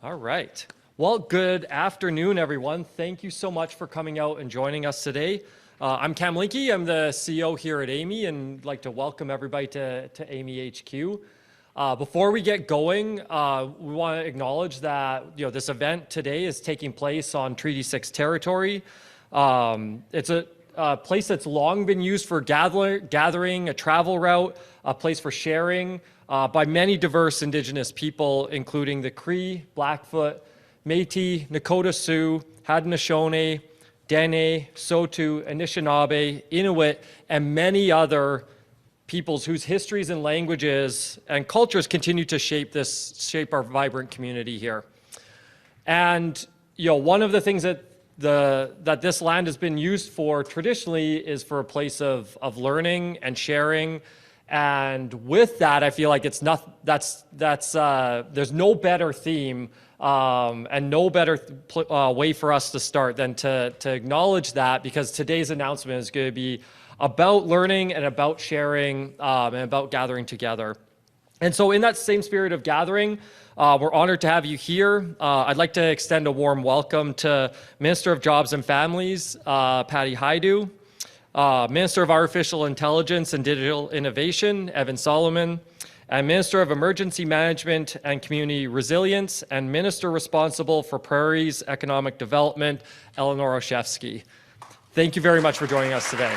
All right. Well, good afternoon, everyone. Thank you so much for coming out and joining us today. I'm Cam Linke. I'm the CEO here at AMI, and I'd like to welcome everybody to AMI HQ. Before we get going, we want to acknowledge that this event today is taking place on Treaty 6 territory. It's a place that's long been used for gathering, a travel route, a place for sharing by many diverse Indigenous people, including the Cree, Blackfoot, Métis, Nakota Sioux, Haudenosaunee, Dene, Saulteaux, Anishinaabe, Inuit, and many other peoples whose histories and languages and cultures continue to shape our vibrant community here. And one of the things that this land has been used for traditionally is for a place of learning and sharing. And with that, I feel like there's no better theme and no better way for us to start than to acknowledge that, because today's announcement is going to be about learning and about sharing and about gathering together. And so in that same spirit of gathering, we're honored to have you here. I'd like to extend a warm welcome to Minister of Jobs and Families, Patty Hajdu, Minister of Artificial Intelligence and Digital Innovation, Evan Solomon, and Minister of Emergency Management and Community Resilience, and Minister responsible for Prairies Economic Development, Eleanor Olszewski. Thank you very much for joining us today.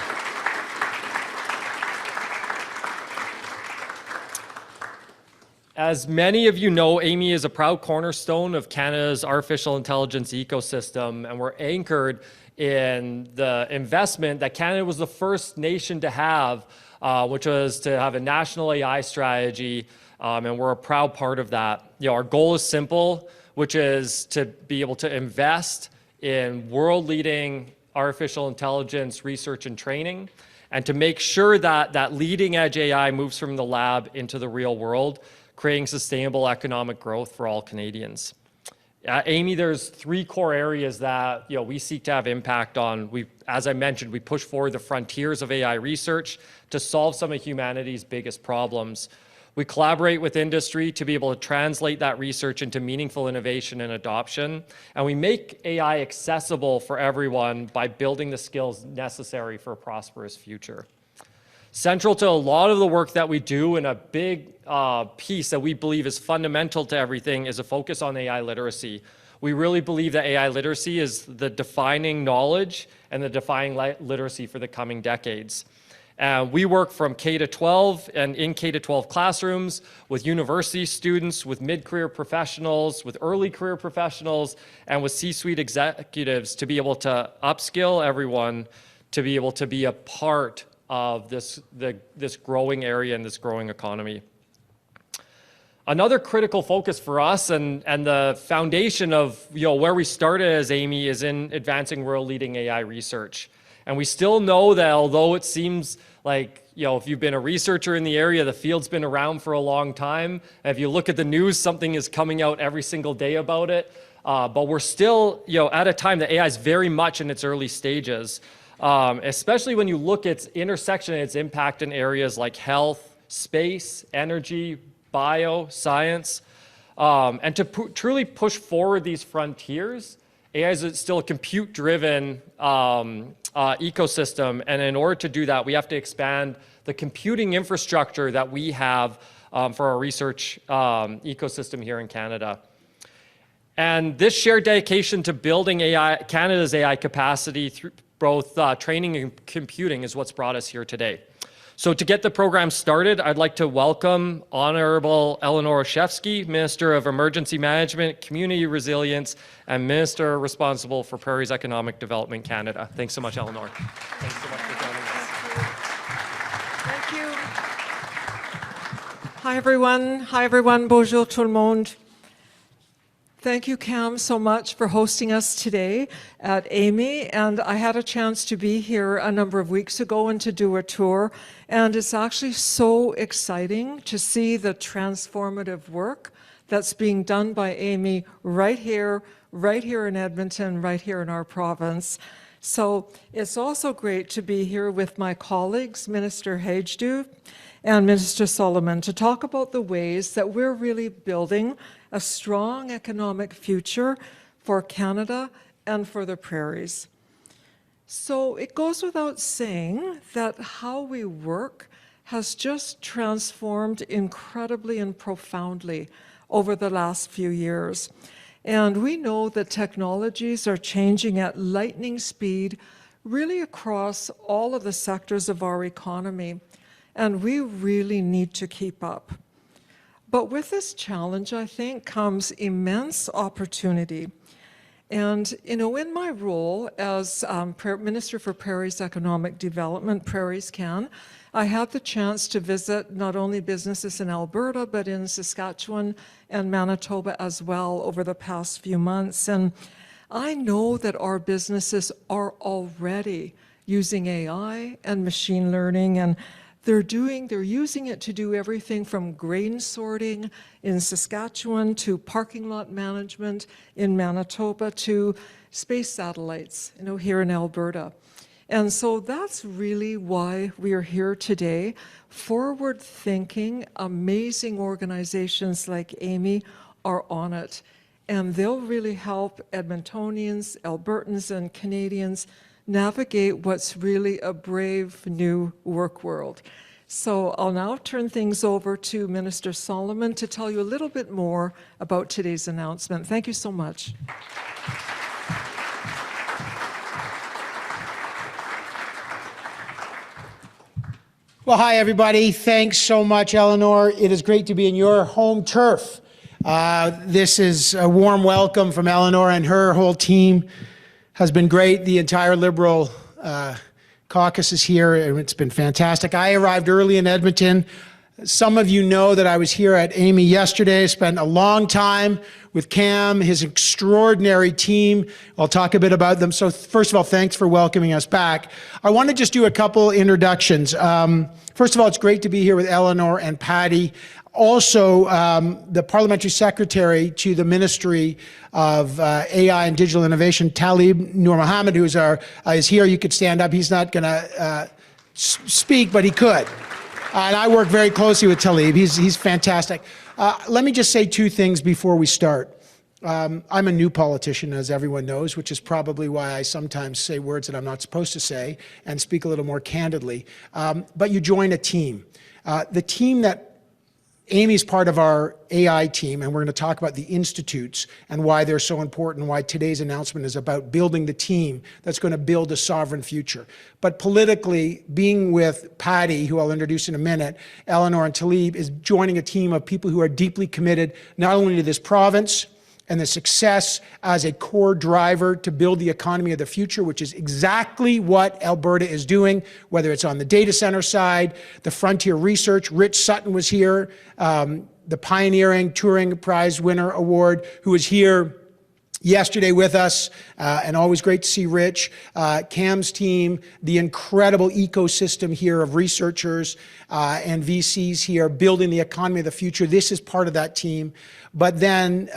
As many of you know, AMI is a proud cornerstone of Canada's artificial intelligence ecosystem, and we're anchored in the investment that Canada was the first nation to have, which was to have a national AI strategy, and we're a proud part of that. Our goal is simple, which is to be able to invest in world-leading artificial intelligence research and training, and to make sure that that leading-edge AI moves from the lab into the real world, creating sustainable economic growth for all Canadians. At AMI, there's three core areas that we seek to have impact on. As I mentioned, we push forward the frontiers of AI research to solve some of humanity's biggest problems. We collaborate with industry to be able to translate that research into meaningful innovation and adoption. And we make AI accessible for everyone by building the skills necessary for a prosperous future. Central to a lot of the work that we do, and a big piece that we believe is fundamental to everything, is a focus on AI literacy. We really believe that AI literacy is the defining knowledge and the defining literacy for the coming decades. We work from K-12 and in K-12 classrooms with university students, with mid-career professionals, with early career professionals, and with C-suite executives to be able to upskill everyone to be able to be a part of this growing area and this growing economy. Another critical focus for us and the foundation of where we started as AMI is in advancing world-leading AI research. And we still know that although it seems like if you've been a researcher in the area, the field's been around for a long time. And if you look at the news, something is coming out every single day about it. But we're still at a time that AI is very much in its early stages. Especially when you look at its intersection and its impact in areas like health, space, energy, bio, science. And to truly push forward these frontiers, AI is still a compute-driven ecosystem. And in order to do that, we have to expand the computing infrastructure that we have for our research ecosystem here in Canada. And this shared dedication to building Canada's AI capacity through both training and computing is what's brought us here today. So to get the program started, I'd like to welcome Honorable Eleanor Olszewski, Minister of Emergency Management, Community Resilience, and Minister responsible for Prairies Economic Development Canada. Thanks so much, Eleanor. Thanks so much for joining us. Thank you. Hi, everyone. Hi, everyone. Bonjour tout le monde. Thank you, Cam, so much for hosting us today at AMI. And I had a chance to be here a number of weeks ago and to do a tour. And it's actually so exciting to see the transformative work that's being done by AMI right here in Edmonton, right here in our province. So it's also great to be here with my colleagues, Minister Hajdu and Minister Solomon, to talk about the ways that we're really building a strong economic future for Canada and for the prairies. So it goes without saying that how we work has just transformed incredibly and profoundly over the last few years. And we know that technologies are changing at lightning speed really across all of the sectors of our economy, and we really need to keep up. But with this challenge, I think, comes immense opportunity. And, you know, in my role as Minister for Prairies Economic Development, Prairies Can, I had the chance to visit not only businesses in Alberta, but in Saskatchewan and Manitoba as well over the past few months. And I know that our businesses are already using AI and machine learning, and they're using it to do everything from grain sorting in Saskatchewan to parking lot management in Manitoba to space satellites, you know, here in Alberta. And so that's really why we are here today. Forward-thinking, amazing organizations like Amy are on it, and they'll really help Edmontonians, Albertans, and Canadians navigate what's really a brave new work world. So I'll now turn things over to Minister Solomon to tell you a little bit more about today's announcement. Thank you so much. Well, hi, everybody. Thanks so much, Eleanor. It is great to be in your home turf. This is a warm welcome from Eleanor, and her whole team has been great. The entire Liberal caucus is here, and it's been fantastic. I arrived early in Edmonton. Some of you know that I was here at Amy yesterday, spent a long time with Cam, his extraordinary team. I'll talk a bit about them. So first of all, thanks for welcoming us back. I want to just do a couple introductions. First of all, it's great to be here with Eleanor and Patty. Also, the Parliamentary Secretary to the Ministry of AI and Digital Innovation, Talib Noor Mohammed, who is here. You could stand up. He's not going to speak, but he could. And I work very closely with Talib. He's fantastic. Let me just say two things before we start. I'm a new politician, as everyone knows, which is probably why I sometimes say words that I'm not supposed to say and speak a little more candidly. But you join a team. The team that Amy's part of our AI team, and we're going to talk about the institutes and why they're so important, why today's announcement is about building the team that's going to build a sovereign future. But politically, being with Patty, who I'll introduce in a minute, Eleanor and Talib, is joining a team of people who are deeply committed not only to this province and the success as a core driver to build the economy of the future, which is exactly what Alberta is doing, whether it's on the data center side, the frontier research. Rich Sutton was here, the Pioneering Turing Prize winner award, who was here yesterday with us, and always great to see Rich, Cam's team, the incredible ecosystem here of researchers and VCs here building the economy of the future. This is part of that team. But then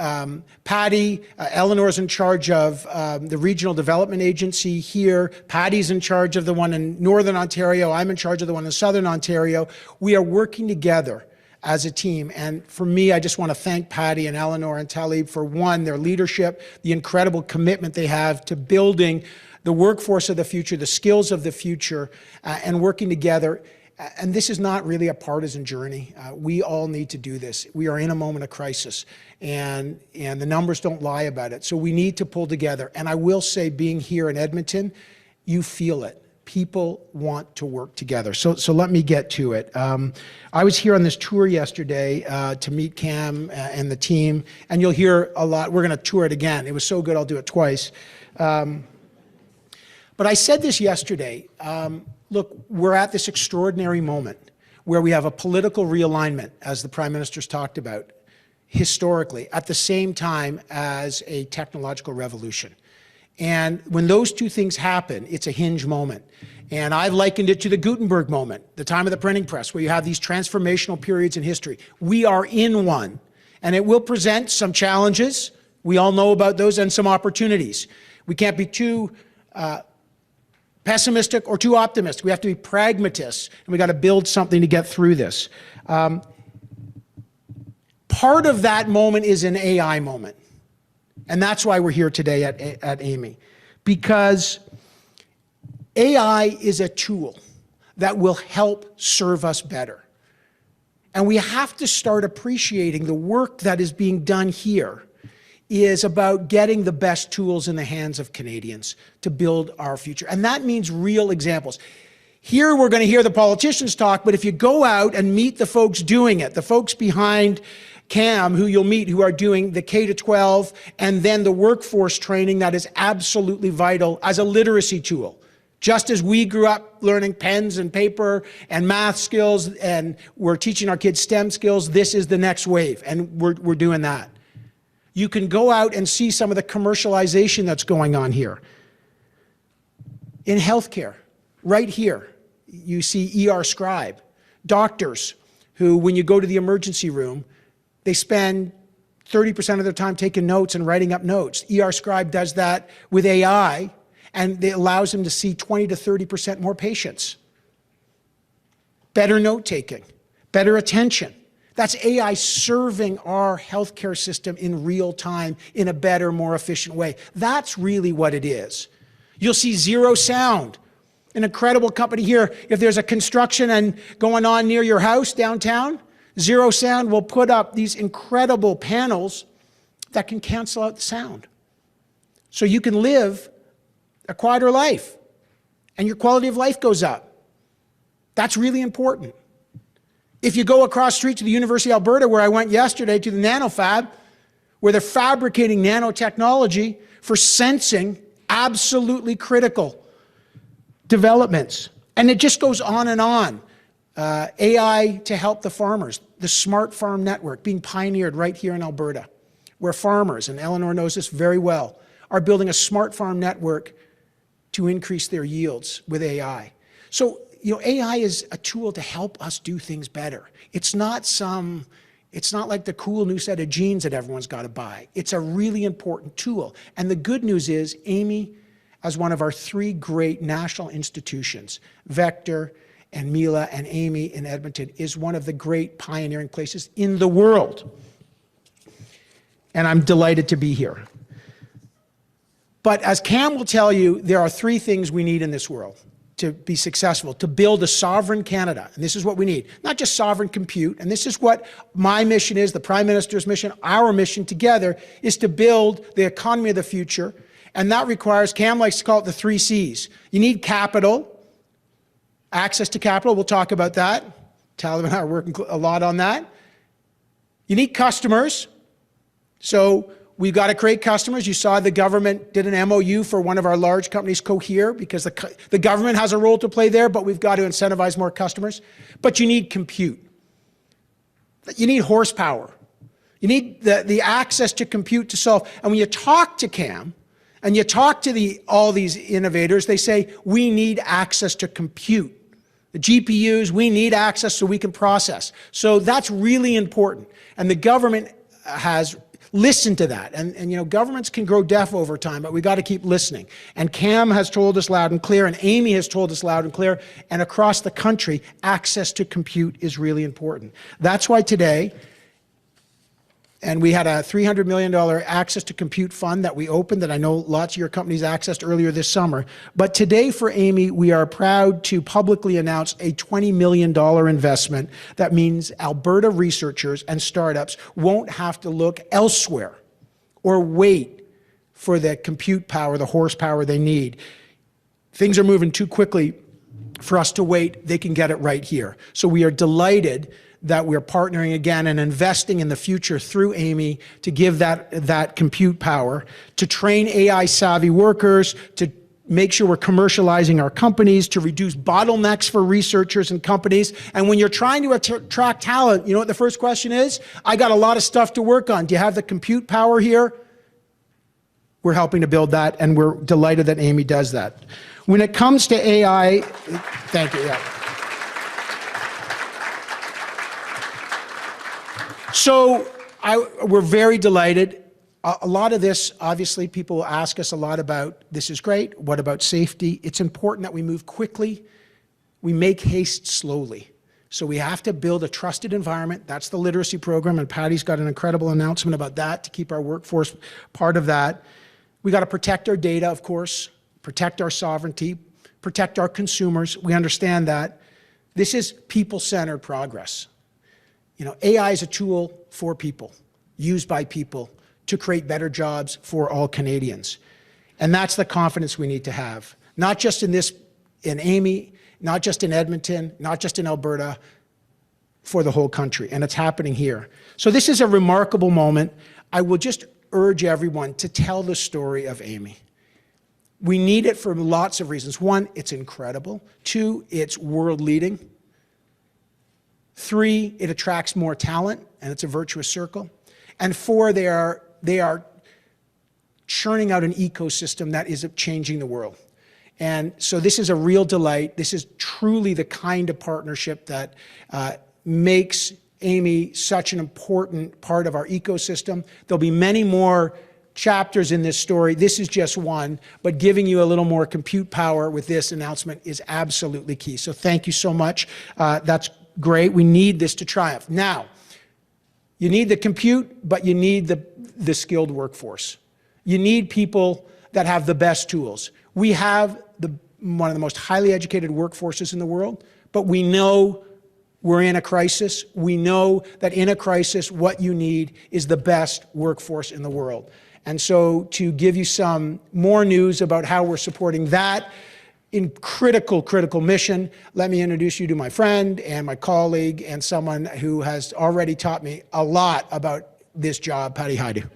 Patty, Eleanor's in charge of the Regional Development Agency here. Patty's in charge of the one in Northern Ontario. I'm in charge of the one in Southern Ontario. We are working together as a team. And for me, I just want to thank Patty and Eleanor and Talib for, one, their leadership, the incredible commitment they have to building the workforce of the future, the skills of the future, and working together. And this is not really a partisan journey. We all need to do this. We are in a moment of crisis, and the numbers don't lie about it. So we need to pull together. And I will say, being here in Edmonton, you feel it. People want to work together. So let me get to it. I was here on this tour yesterday to meet Cam and the team, and you'll hear a lot. We're going to tour it again. It was so good, I'll do it twice. But I said this yesterday. Look, we're at this extraordinary moment where we have a political realignment, as the Prime Minister's talked about, historically, at the same time as a technological revolution. And when those two things happen, it's a hinge moment. And I've likened it to the Gutenberg moment, the time of the printing press, where you have these transformational periods in history. We are in one, and it will present some challenges. We all know about those, and some opportunities. We can't be too pessimistic or too optimistic. We have to be pragmatists, and we got to build something to get through this. Part part of that moment is an AI moment. And that's why we're here today at AMI. Because AI is a tool that will help serve us better. And we have to start appreciating the work that is being done here is about getting the best tools in the hands of Canadians to build our future. And that means real examples. Here we're going to hear the politicians talk, but if you go out and meet the folks doing it, the folks behind Cam who you'll meet who are doing the K-12 and then the workforce training that is absolutely vital as a literacy tool. Just as we grew up learning pens and paper and math skills and we're teaching our kids STEM skills, this is the next wave, and we're doing that. You can go out and see some of the commercialization that's going on here. In healthcare, right here, you see ER Scribe. Doctors who, when you go to the emergency room, they spend 30% of their time taking notes and writing up notes. ER Scribe does that with AI, and it allows them to see 20 to 30% more patients. Better note-taking, better attention. That's AI serving our healthcare system in real time in a better, more efficient way. That's really what it is. You'll see Zero Sound, an incredible company here. If there's a construction going on near your house downtown, Zero Sound will put up these incredible panels that can cancel out the sound. So you can live a quieter life, and your quality of life goes up. That's really important. If you go across the street to the University of Alberta, where I went yesterday to the NanoFab, where they're fabricating nanotechnology for sensing absolutely critical developments. And it just goes on and on. AI to help the farmers, the Smart Farm Network being pioneered right here in Alberta, where farmers, and Eleanor knows this very well, are building a smart farm network to increase their yields with AI. So, AI is a tool to help us do things better. It's not like the cool new set of jeans that everyone's got to buy. It's a really important tool. And the good news is, AMI, as one of our 3 great national institutions, Vector and Mila and AMI in Edmonton, is one of the great pioneering places in the world. And I'm delighted to be here. But as Cam will tell you, there are 3 things we need in this world to be successful, to build a sovereign Canada. And this is what we need. Not just sovereign compute, and this is what my mission is, the Prime Minister's mission, our mission together, is to build the economy of the future. And that requires, Cam likes to call it the 3 C's. You need capital, access to capital, we'll talk about that. Talib and I are working a lot on that. You need customers. So we've got to create customers. You saw the government did an MOU for one of our large companies, Cohere, because the government has a role to play there, but we've got to incentivize more customers. But you need compute. You need horsepower. You need the access to compute to solve. And when you talk to Cam, and you talk to all these innovators, they say, we need access to compute. The GPUs, we need access so we can process. So that's really important. And the government has listened to that. And governments can grow deaf over time, but we got to keep listening. And Cam has told us loud and clear, and Amy has told us loud and clear, and across the country, access to compute is really important. That's why today, and we had a $300 million access to compute fund that we opened that I know lots of your companies accessed earlier this summer. But today for AMI, we are proud to publicly announce a $20 million investment. That means Alberta researchers and startups won't have to look elsewhere or wait for the compute power, the horsepower they need. Things are moving too quickly for us to wait. They can get it right here. So we are delighted that we're partnering again and investing in the future through AMI to give that compute power, to train AI-savvy workers, to make sure we're commercializing our companies, to reduce bottlenecks for researchers and companies. And when you're trying to attract talent, you know what the first question is? I got a lot of stuff to work on. Do you have the compute power here? We're helping to build that, and we're delighted that AMI does that. When it comes to AI, thank you. Yeah. So we're very delighted. A lot of this, obviously, people will ask us a lot about, this is great, what about safety? It's important that we move quickly. We make haste slowly. So we have to build a trusted environment. That's the literacy program, and Patty's got an incredible announcement about that to keep our workforce part of that. We got to protect our data, of course, protect our sovereignty, protect our consumers. We understand that. This is people-centered progress. You know, AI is a tool for people, used by people to create better jobs for all Canadians. And that's the confidence we need to have, not just in Amy, not just in Edmonton, not just in Alberta, for the whole country. And it's happening here. So this is a remarkable moment. I will just urge everyone to tell the story of Amy. We need it for lots of reasons. One, it's incredible. Two, it's world leading. Three, it attracts more talent, and it's a virtuous circle. And four, they are churning out an ecosystem that is changing the world. And so this is a real delight. This is truly the kind of partnership that makes Amy such an important part of our ecosystem. There'll be many more chapters in this story. This is just one, but giving you a little more compute power with this announcement is absolutely key. So thank you so much. That's great. We need this to triumph. Now, you need the compute, but you need the skilled workforce. You need people that have the best tools. We have one of the most highly educated workforces in the world, but we know we're in a crisis. We know that in a crisis, what you need is the best workforce in the world. And so to give you some more news about how we're supporting that in critical mission, let me introduce you to my friend and my colleague and someone who has already taught me a lot about this job, Patty Hajdu.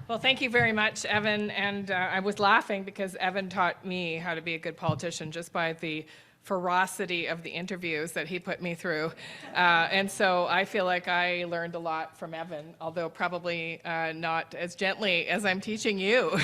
Well, thank you very much, Evan. And I was laughing because Evan taught me how to be a good politician just by the ferocity of the interviews that he put me through. And so I feel like I learned a lot from Evan, although probably not as gently as I'm teaching you.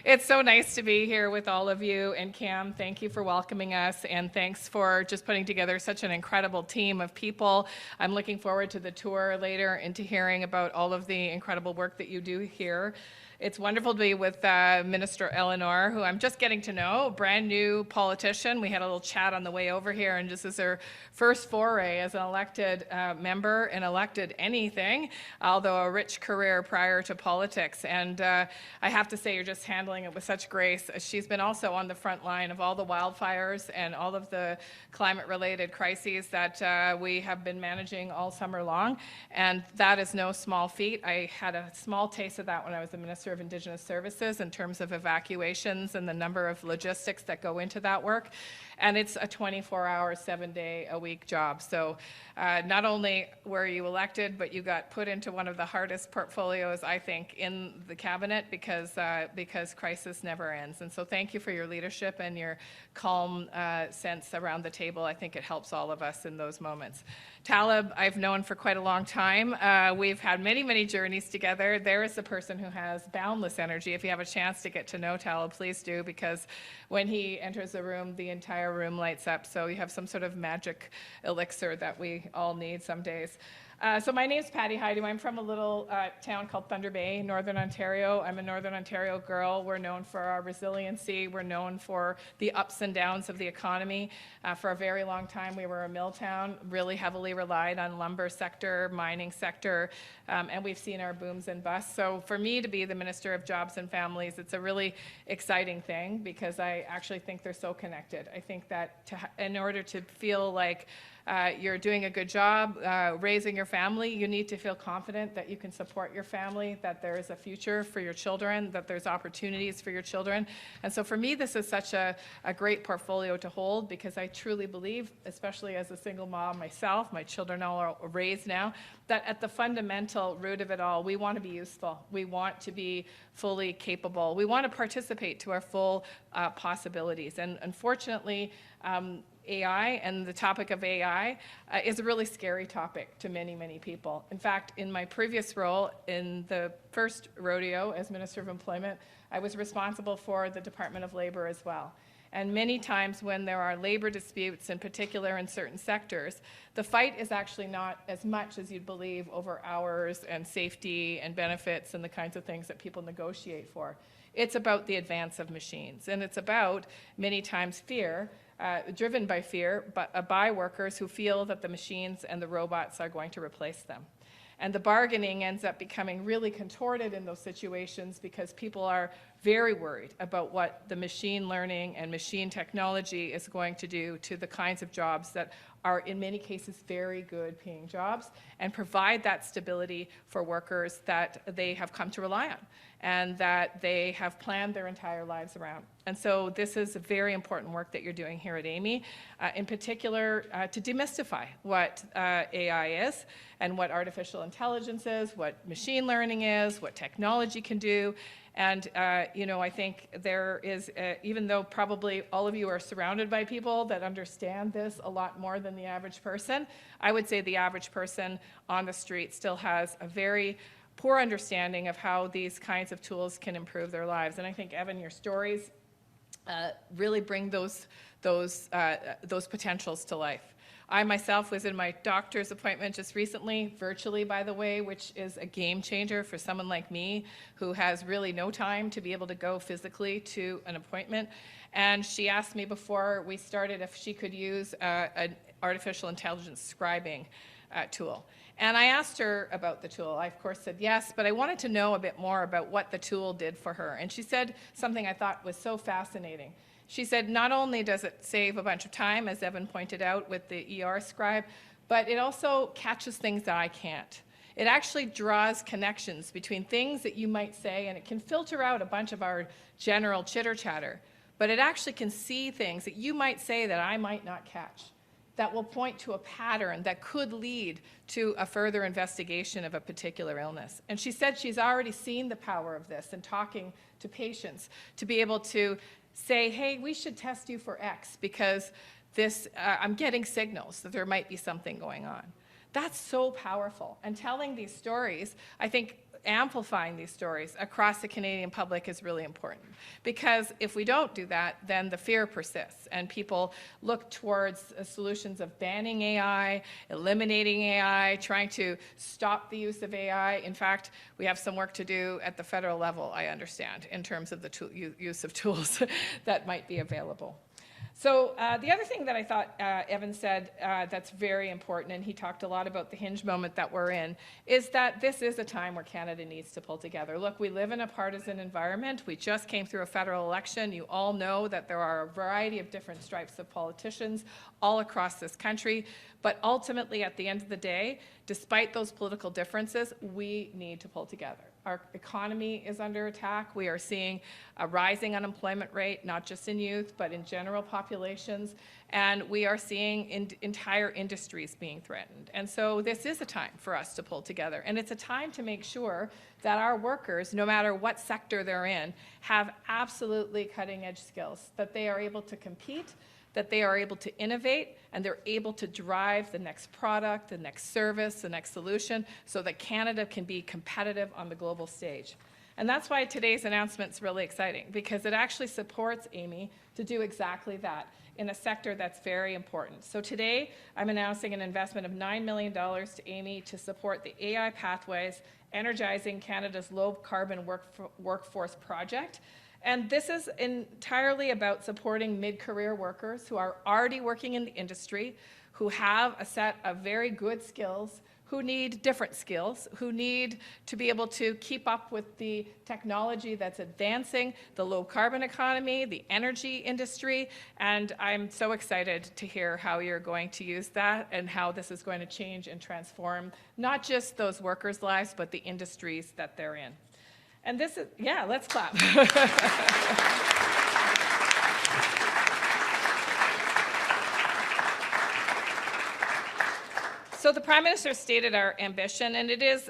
It's so nice to be here with all of you. And Cam, thank you for welcoming us. And thanks for just putting together such an incredible team of people. I'm looking forward to the tour later and to hearing about all of the incredible work that you do here. It's wonderful to be with Minister Eleanor, who I'm just getting to know, a brand new politician. We had a little chat on the way over here, and this is her first foray as an elected member and elected anything, although a rich career prior to politics. And I have to say, you're just handling it with such grace. She's been also on the front line of all the wildfires and all of the climate-related crises that we have been managing all summer long, and that is no small feat. I had a small taste of that when I was the Minister of Indigenous Services in terms of evacuations and the number of logistics that go into that work. And it's a 24-hour, 7-day-a-week job. So not only were you elected, but you got put into one of the hardest portfolios, I think, in the cabinet because crisis never ends. And so thank you for your leadership and your calm sense around the table. I think it helps all of us in those moments. Talib, I've known for quite a long time. We've had many journeys together. There is the person who has boundless energy. If you have a chance to get to know Talib, please do, because when he enters the room, the entire room lights up. So you have some sort of magic elixir that we all need some days. So my name's Patty Hajdu. I'm from a little town called Thunder Bay, Northern Ontario. I'm a Northern Ontario girl. We're known for our resiliency. We're known for the ups and downs of the economy. For a very long time, we were a mill town, really heavily relied on lumber sector, mining sector, and we've seen our booms and busts. So for me to be the Minister of Jobs and Families, it's a really exciting thing because I actually think they're so connected. I think that in order to feel like you're doing a good job raising your family, you need to feel confident that you can support your family, that there is a future for your children, that there's opportunities for your children. And so for me, this is such a great portfolio to hold because I truly believe, especially as a single mom myself, my children all are raised now, that at the fundamental root of it all, we want to be useful. We want to be fully capable. We want to participate to our full possibilities. And unfortunately, AI and the topic of AI is a really scary topic to many people. In fact, in my previous role in the first rodeo as Minister of Employment, I was responsible for the Department of Labor as well. And many times when there are labor disputes, in particular in certain sectors, the fight is actually not as much as you'd believe over hours and safety and benefits and the kinds of things that people negotiate for. It's about the advance of machines, and it's about, many times, fear, driven by fear, but by workers who feel that the machines and the robots are going to replace them. And the bargaining ends up becoming really contorted in those situations because people are very worried about what the machine learning and machine technology is going to do to the kinds of jobs that are in many cases very good paying jobs and provide that stability for workers that they have come to rely on and that they have planned their entire lives around. And so this is a very important work that you're doing here at AMI, in particular to demystify what AI is and what artificial intelligence is, what machine learning is, what technology can do. And, I think there is, even though probably all of you are surrounded by people that understand this a lot more than the average person, I would say the average person on the street still has a very poor understanding of how these kinds of tools can improve their lives. And I think, Evan, your stories really bring those potentials to life. I myself was in my doctor's appointment just recently, virtually by the way, which is a game changer for someone like me who has really no time to be able to go physically to an appointment. And she asked me before we started if she could use an artificial intelligence scribing tool. And I asked her about the tool. I, of course, said yes, but I wanted to know a bit more about what the tool did for her. And she said something I thought was so fascinating. She said not only does it save a bunch of time, as Evan pointed out with the ER scribe, but it also catches things that I can't. It actually draws connections between things that you might say, and it can filter out a bunch of our general chitter-chatter, but it actually can see things that you might say that I might not catch, that will point to a pattern that could lead to a further investigation of a particular illness. And she said she's already seen the power of this in talking to patients to be able to say, hey, we should test you for X because this, I'm getting signals that there might be something going on. That's so powerful. And telling these stories, I think amplifying these stories across the Canadian public is really important. Because if we don't do that, then the fear persists and people look towards solutions of banning AI, eliminating AI, trying to stop the use of AI. In fact, we have some work to do at the federal level, I understand, in terms of the use of tools that might be available. So the other thing that I thought Evan said that's very important, and he talked a lot about the hinge moment that we're in, is that this is a time where Canada needs to pull together. Look, we live in a partisan environment. We just came through a federal election. You all know that there are a variety of different stripes of politicians all across this country. But ultimately, at the end of the day, despite those political differences, we need to pull together. Our economy is under attack. We are seeing a rising unemployment rate, not just in youth, but in general populations. And we are seeing entire industries being threatened. And so this is a time for us to pull together. And it's a time to make sure that our workers, no matter what sector they're in, have absolutely cutting-edge skills, that they are able to compete, that they are able to innovate, and they're able to drive the next product, the next service, the next solution, so that Canada can be competitive on the global stage. And that's why today's announcement is really exciting, because it actually supports AMI to do exactly that in a sector that's very important. So today, I'm announcing an investment of $9 million to AMI to support the AI Pathways Energizing Canada's Low Carbon Workforce Project. And this is entirely about supporting mid-career workers who are already working in the industry, who have a set of very good skills, who need different skills, who need to be able to keep up with the technology that's advancing, the low-carbon economy, the energy industry. And I'm so excited to hear how you're going to use that and how this is going to change and transform not just those workers' lives, but the industries that they're in. And this is, yeah, let's clap. So the Prime Minister stated our ambition, and it is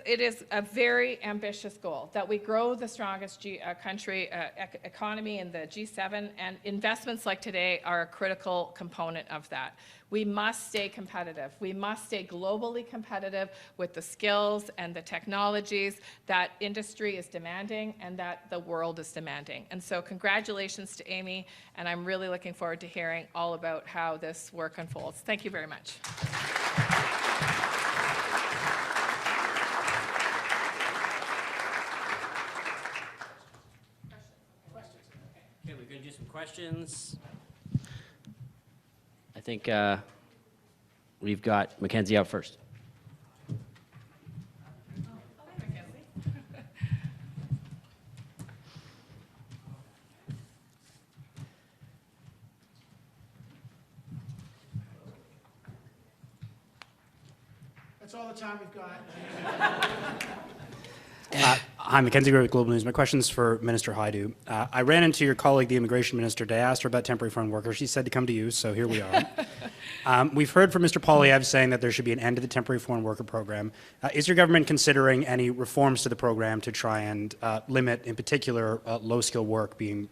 a very ambitious goal, that we grow the strongest economy in the G7, and investments like today are a critical component of that. We must stay competitive. We must stay globally competitive with the skills and the technologies that industry is demanding and that the world is demanding. And so congratulations to Amy, and I'm really looking forward to hearing all about how this work unfolds. Thank you very much. Okay, we're going to do some questions. I think we've got Mackenzie out first. That's all the time we've got. Hi, Mackenzie Gray with Global News. My question's for Minister Hajdu. I ran into your colleague, the Immigration Minister, today. I asked her about temporary foreign workers. She said to come to you, so here we are. We've heard from Mr. Poilievre saying that there should be an end to the temporary foreign worker program. Is your government considering any reforms to the program to try and limit, in particular, low-skilled work being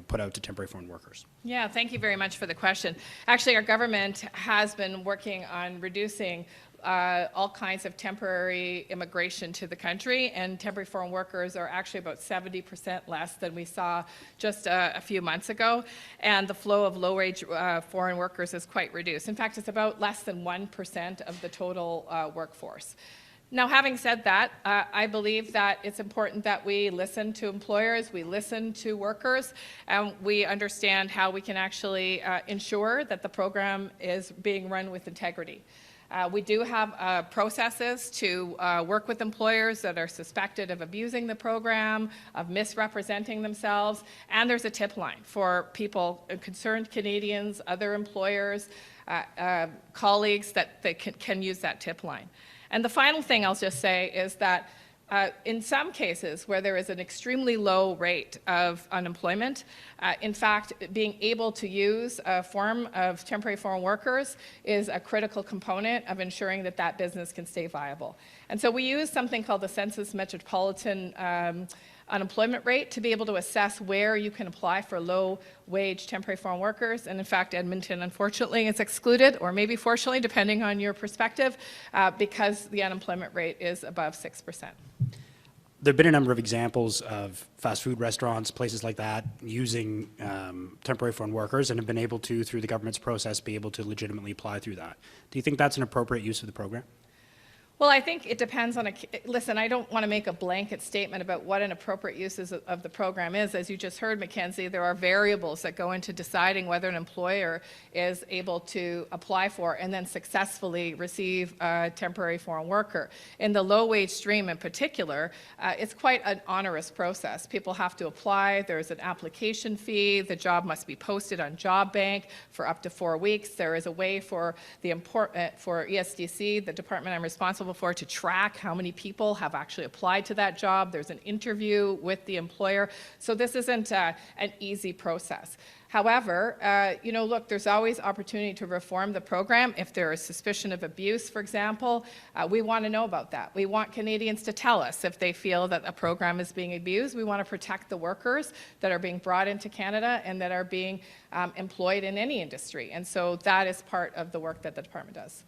put out to temporary foreign workers? Yeah, thank you very much for the question. Actually, our government has been working on reducing all kinds of temporary immigration to the country, and temporary foreign workers are actually about 70% less than we saw just a few months ago, and the flow of low-wage foreign workers is quite reduced. In fact, it's about less than 1% of the total workforce. Now, having said that, I believe that it's important that we listen to employers, we listen to workers, and we understand how we can actually ensure that the program is being run with integrity. We do have processes to work with employers that are suspected of abusing the program, of misrepresenting themselves, and there's a tip line for people, concerned Canadians, other employers, colleagues that they can use that tip line. And the final thing I'll just say is that in some cases where there is an extremely low rate of unemployment, in fact, being able to use a form of temporary foreign workers is a critical component of ensuring that that business can stay viable. And so we use something called the Census Metropolitan unemployment rate to be able to assess where you can apply for low-wage temporary foreign workers. And in fact, Edmonton, unfortunately, is excluded, or maybe fortunately, depending on your perspective, because the unemployment rate is above 6%. There have been a number of examples of fast food restaurants, places like that, using temporary foreign workers and have been able to, through the government's process, be able to legitimately apply through that. Do you think that's an appropriate use of the program? Well, I think it depends on listen, I don't want to make a blanket statement about what an appropriate use of the program is. As you just heard, Mackenzie, there are variables that go into deciding whether an employer is able to apply for and then successfully receive a temporary foreign worker. In the low-wage stream in particular, it's quite an onerous process. People have to apply. There's an application fee. The job must be posted on Job Bank for up to 4 weeks. There is a way for for ESDC, the department I'm responsible for, to track how many people have actually applied to that job. There's an interview with the employer. So this isn't an easy process. However, look, there's always opportunity to reform the program. If there is suspicion of abuse, for example, we want to know about that. We want Canadians to tell us if they feel that a program is being abused. We want to protect the workers that are being brought into Canada and that are being employed in any industry. And so that is part of the work that the department does.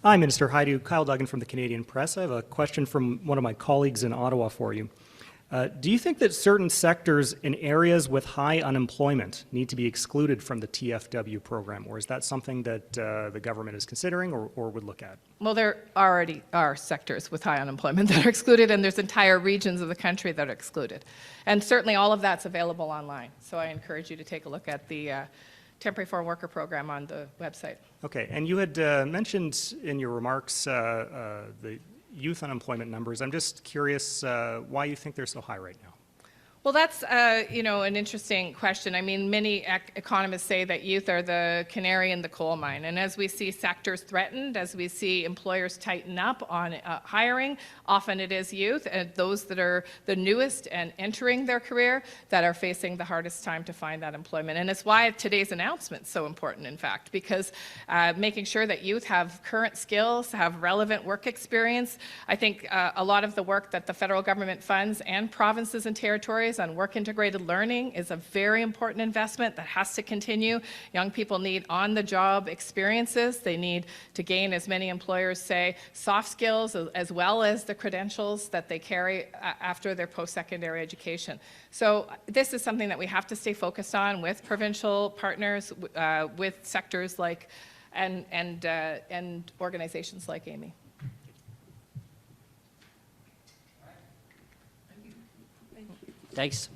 Hi, Minister Hajdu. Kyle Duggan from the Canadian Press. I have a question from one of my colleagues in Ottawa for you. Do you think that certain sectors in areas with high unemployment need to be excluded from the TFW program, or is that something that the government is considering or would look at? Well, there already are sectors with high unemployment that are excluded, and there's entire regions of the country that are excluded. And certainly all of that's available online. So I encourage you to take a look at the temporary foreign worker program on the website. Okay, and you had mentioned in your remarks the youth unemployment numbers. I'm just curious why you think they're so high right now. Well, that's an interesting question. I mean, many economists say that youth are the canary in the coal mine, and as we see sectors threatened, as we see employers tighten up on hiring, often it is youth and those that are the newest and entering their career that are facing the hardest time to find that employment. And it's why today's announcement is so important, in fact, because making sure that youth have current skills, have relevant work experience. I think a lot of the work that the federal government funds and provinces and territories on work-integrated learning is a very important investment that has to continue. Young people need on-the-job experiences. They need to gain, as many employers say, soft skills as well as the credentials that they carry after their post-secondary education. So this is something that we have to stay focused on with provincial partners, with sectors like and organizations like Amy. Thanks.